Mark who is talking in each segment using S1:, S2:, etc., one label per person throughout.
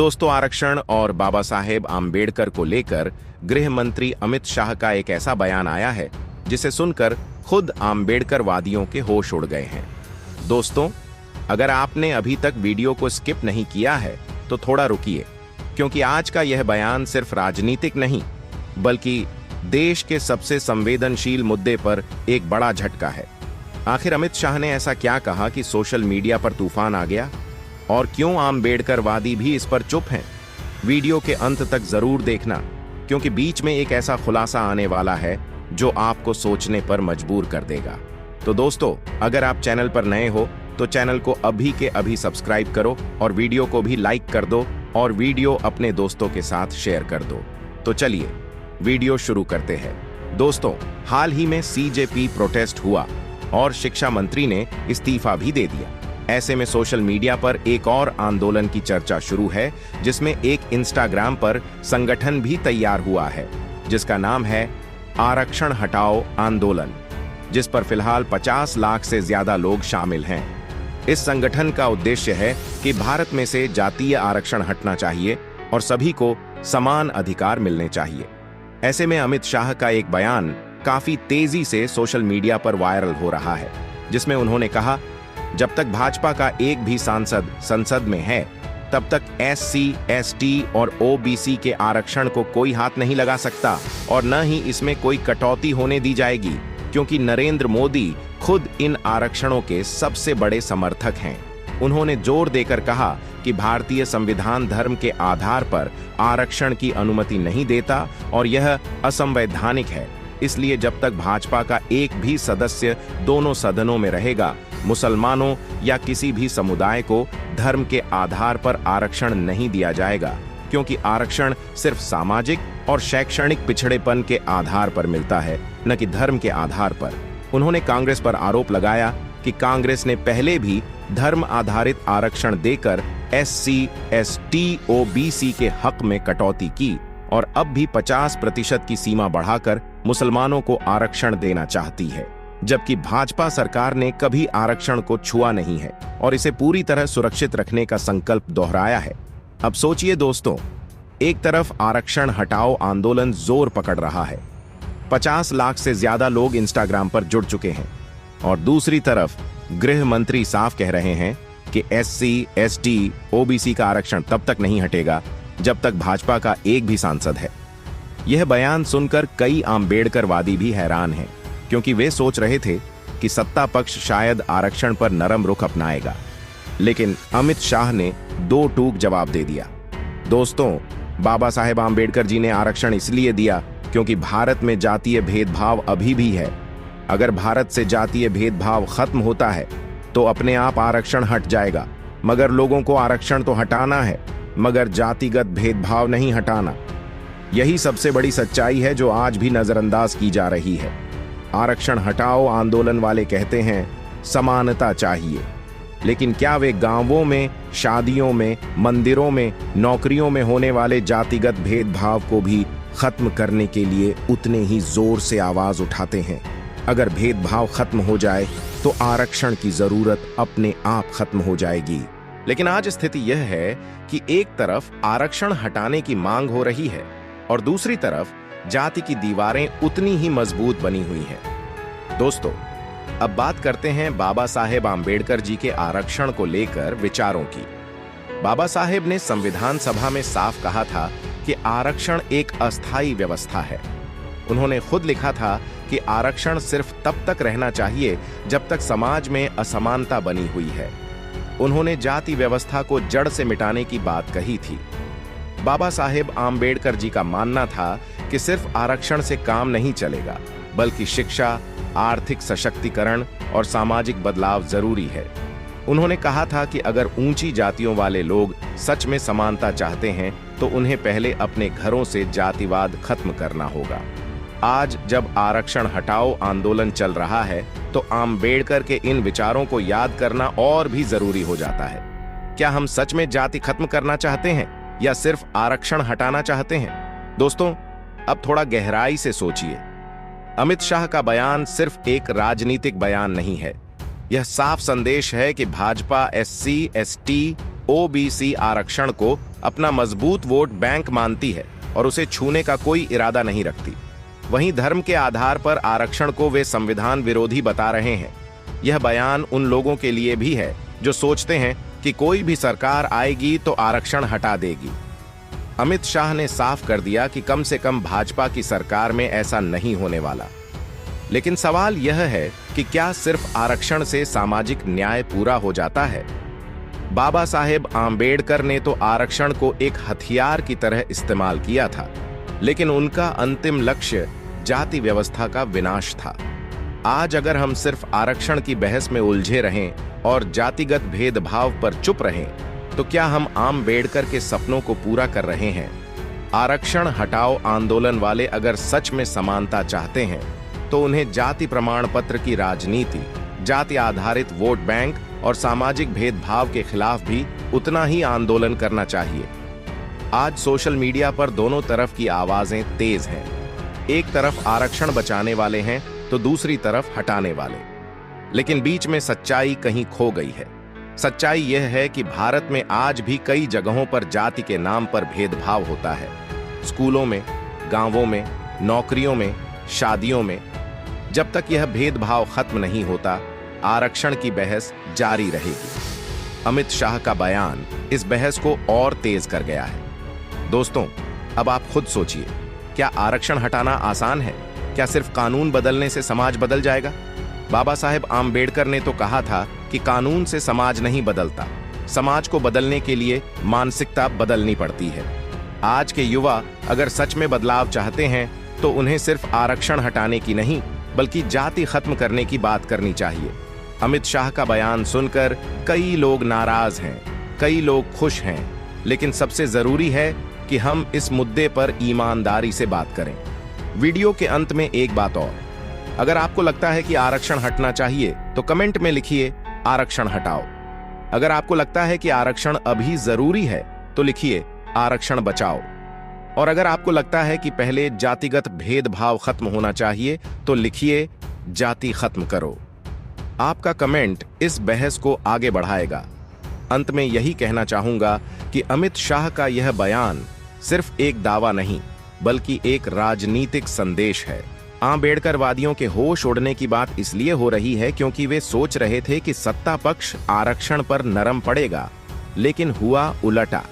S1: दोस्तों, आरक्षण और बाबा साहेब आम्बेडकर को लेकर गृह मंत्री अमित शाह का एक ऐसा बयान आया है जिसे सुनकर खुद आम्बेडकरवादियों के होश उड़ गए हैं। दोस्तों, अगर आपने अभी तक वीडियो को स्किप नहीं किया है तो थोड़ा रुकिए, क्योंकि आज का यह बयान सिर्फ राजनीतिक नहीं बल्कि देश के सबसे संवेदनशील मुद्दे पर एक बड़ा झटका है। आखिर अमित शाह ने ऐसा क्या कहा कि सोशल मीडिया पर तूफान आ गया, और क्यों आम्बेडकरवादी भी इस पर चुप हैं? वीडियो के अंत तक जरूर देखना, क्योंकि बीच में एक ऐसा खुलासा आने वाला है जो आपको सोचने पर मजबूर कर देगा। तो दोस्तों, अगर आप चैनल पर नए हो तो चैनल को अभी के अभी सब्सक्राइब करो और वीडियो को भी लाइक कर दो और वीडियो अपने दोस्तों के साथ शेयर कर दो। तो चलिए वीडियो शुरू करते हैं। दोस्तों, हाल ही में सीजेपी प्रोटेस्ट हुआ और शिक्षा मंत्री ने इस्तीफा भी दे दिया। ऐसे में सोशल मीडिया पर एक और आंदोलन की चर्चा शुरू है, जिसमें एक इंस्टाग्राम पर संगठन भी तैयार हुआ है जिसका नाम है आरक्षण हटाओ आंदोलन, जिस पर फिलहाल 50 लाख से ज्यादा लोग शामिल हैं। इस संगठन का उद्देश्य है कि भारत में से जातीय आरक्षण हटना चाहिए और सभी को समान अधिकार मिलने चाहिए। ऐसे में अमित शाह का एक बयान काफी तेजी से सोशल मीडिया पर वायरल हो रहा है, जिसमें उन्होंने कहा, जब तक भाजपा का एक भी सांसद संसद में है तब तक SC, ST और OBC के आरक्षण को कोई हाथ नहीं लगा सकता और न ही इसमें कोई कटौती होने दी जाएगी, क्योंकि नरेंद्र मोदी खुद इन आरक्षणों के सबसे बड़े समर्थक हैं। उन्होंने जोर देकर कहा कि भारतीय संविधान धर्म के आधार पर आरक्षण की अनुमति नहीं देता और यह असंवैधानिक है। इसलिए जब तक भाजपा का एक भी सदस्य दोनों सदनों में रहेगा, मुसलमानों या किसी भी समुदाय को धर्म के आधार पर आरक्षण नहीं दिया जाएगा, क्योंकि आरक्षण सिर्फ सामाजिक और शैक्षणिक पिछड़ेपन के आधार पर मिलता है, न कि धर्म के आधार पर। उन्होंने कांग्रेस पर आरोप लगाया कि कांग्रेस ने पहले भी धर्म आधारित आरक्षण देकर SC, ST, OBC के हक में कटौती की और अब भी 50% की सीमा बढ़ाकर मुसलमानों को आरक्षण देना चाहती है, जबकि भाजपा सरकार ने कभी आरक्षण को छुआ नहीं है और इसे पूरी तरह सुरक्षित रखने का संकल्प दोहराया है। अब सोचिए दोस्तों, एक तरफ आरक्षण हटाओ आंदोलन जोर पकड़ रहा है, 50 लाख से ज्यादा लोग इंस्टाग्राम पर जुड़ चुके हैं, और दूसरी तरफ गृह मंत्री साफ कह रहे हैं कि SC, ST, OBC का आरक्षण तब तक नहीं हटेगा जब तक भाजपा का एक भी सांसद है। यह बयान सुनकर कई आम्बेडकरवादी भी हैरान हैं, क्योंकि वे सोच रहे थे कि सत्ता पक्ष शायद आरक्षण पर नरम रुख अपनाएगा, लेकिन अमित शाह ने दो टूक जवाब दे दिया। दोस्तों, बाबा साहेब आम्बेडकर जी ने आरक्षण इसलिए दिया क्योंकि भारत में जातीय भेदभाव अभी भी है। अगर भारत से जातीय भेदभाव खत्म होता है तो अपने आप आरक्षण हट जाएगा, मगर लोगों को आरक्षण तो हटाना है, मगर जातिगत भेदभाव नहीं हटाना। यही सबसे बड़ी सच्चाई है जो आज भी नजरअंदाज की जा रही है। आरक्षण हटाओ आंदोलन वाले कहते हैं समानता चाहिए, लेकिन क्या वे गांवों में, शादियों में, मंदिरों में, नौकरियों में होने वाले जातिगत भेदभाव को भी खत्म करने के लिए उतने ही जोर से आवाज उठाते हैं? अगर भेदभाव खत्म हो जाए तो आरक्षण की जरूरत अपने आप खत्म हो जाएगी। लेकिन आज स्थिति यह है कि एक तरफ आरक्षण हटाने की मांग हो रही है और दूसरी तरफ जाति की दीवारें उतनी ही मजबूत बनी हुई हैं। दोस्तों, अब बात करते हैं बाबा साहेब आम्बेडकर जी के आरक्षण को लेकर विचारों की। बाबा साहेब ने संविधान सभा में साफ कहा था कि आरक्षण एक अस्थायी व्यवस्था है। उन्होंने खुद लिखा था कि आरक्षण सिर्फ तब तक रहना चाहिए जब तक समाज में असमानता बनी हुई है। उन्होंने जाति व्यवस्था को जड़ से मिटाने की बात कही थी। बाबा साहेब आम्बेडकर जी का मानना था कि सिर्फ आरक्षण से काम नहीं चलेगा, बल्कि शिक्षा, आर्थिक सशक्तिकरण और सामाजिक बदलाव जरूरी है। उन्होंने कहा था कि अगर ऊंची जातियों वाले लोग सच में समानता चाहते हैं तो उन्हें पहले अपने घरों से जातिवाद खत्म करना होगा। आज जब आरक्षण हटाओ आंदोलन चल रहा है तो आम्बेडकर के इन विचारों को याद करना और भी जरूरी हो जाता है। क्या हम सच में जाति खत्म करना चाहते हैं या सिर्फ आरक्षण हटाना चाहते हैं? दोस्तों, अब थोड़ा गहराई से सोचिए। अमित शाह का बयान सिर्फ एक राजनीतिक बयान नहीं है, यह साफ संदेश है कि भाजपा SC, ST, OBC आरक्षण को अपना मजबूत वोट बैंक मानती है और उसे छूने का कोई इरादा नहीं रखती। वहीं धर्म के आधार पर आरक्षण को वे संविधान विरोधी बता रहे हैं। यह बयान उन लोगों के लिए भी है जो सोचते हैं कि कोई भी सरकार आएगी तो आरक्षण हटा देगी। अमित शाह ने साफ कर दिया कि कम से कम भाजपा की सरकार में ऐसा नहीं होने वाला। लेकिन सवाल यह है कि क्या सिर्फ आरक्षण से सामाजिक न्याय पूरा हो जाता है? बाबा साहेब आंबेडकर ने तो आरक्षण को एक हथियार की तरह इस्तेमाल किया था, लेकिन उनका अंतिम लक्ष्य जाति व्यवस्था का विनाश था। आज अगर हम सिर्फ आरक्षण की बहस में उलझे रहें और जातिगत भेदभाव पर चुप रहें, तो क्या हम आंबेडकर के सपनों को पूरा कर रहे हैं? आरक्षण हटाओ आंदोलन वाले अगर सच में समानता चाहते हैं तो उन्हें जाति प्रमाण पत्र की राजनीति, जाति आधारित वोट बैंक और सामाजिक भेदभाव के खिलाफ भी उतना ही आंदोलन करना चाहिए। आज सोशल मीडिया पर दोनों तरफ की आवाजें तेज हैं। एक तरफ आरक्षण बचाने वाले हैं तो दूसरी तरफ हटाने वाले, लेकिन बीच में सच्चाई कहीं खो गई है। सच्चाई यह है कि भारत में आज भी कई जगहों पर जाति के नाम पर भेदभाव होता है। स्कूलों में, गांवों में, नौकरियों में, शादियों में। जब तक यह भेदभाव खत्म नहीं होता, आरक्षण की बहस जारी रहेगी। अमित शाह का बयान इस बहस को और तेज कर गया है। दोस्तों, अब आप खुद सोचिए, क्या आरक्षण हटाना आसान है? क्या सिर्फ कानून बदलने से समाज बदल जाएगा? बाबा साहेब आंबेडकर ने तो कहा था कि कानून से समाज नहीं बदलता, समाज को बदलने के लिए मानसिकता बदलनी पड़ती है। आज के युवा अगर सच में बदलाव चाहते हैं तो उन्हें सिर्फ आरक्षण हटाने की नहीं, बल्कि जाति खत्म करने की बात करनी चाहिए। अमित शाह का बयान सुनकर कई लोग नाराज हैं, कई लोग खुश हैं, लेकिन सबसे जरूरी है कि हम इस मुद्दे पर ईमानदारी से बात करें। वीडियो के अंत में एक बात और, अगर आपको लगता है कि आरक्षण हटना चाहिए तो कमेंट में लिखिए आरक्षण हटाओ। अगर आपको लगता है कि आरक्षण अभी जरूरी है तो लिखिए आरक्षण बचाओ। और अगर आपको लगता है कि पहले जातिगत भेदभाव खत्म होना चाहिए तो लिखिए जाति खत्म करो। आपका कमेंट इस बहस को आगे बढ़ाएगा। अंत में यही कहना चाहूंगा कि अमित शाह का यह बयान सिर्फ एक दावा नहीं, बल्कि एक राजनीतिक संदेश है। आंबेडकरवादियों के होश उड़ने की बात इसलिए हो रही है क्योंकि वे सोच रहे थे कि सत्ता पक्ष आरक्षण पर नरम पड़ेगा, लेकिन हुआ उलटा।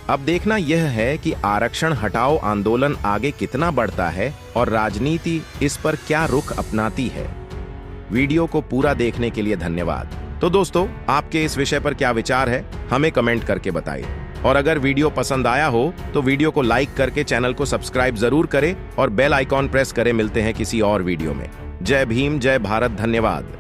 S1: अब देखना यह है कि आरक्षण हटाओ आंदोलन आगे कितना बढ़ता है और राजनीति इस पर क्या रुख अपनाती है। वीडियो को पूरा देखने के लिए धन्यवाद। तो दोस्तों, आपके इस विषय पर क्या विचार है, हमें कमेंट करके बताइए। और अगर वीडियो पसंद आया हो तो वीडियो को लाइक करके चैनल को सब्सक्राइब जरूर करें और बेल आइकॉन प्रेस करें। मिलते हैं किसी और वीडियो में। जय भीम, जय भारत, धन्यवाद।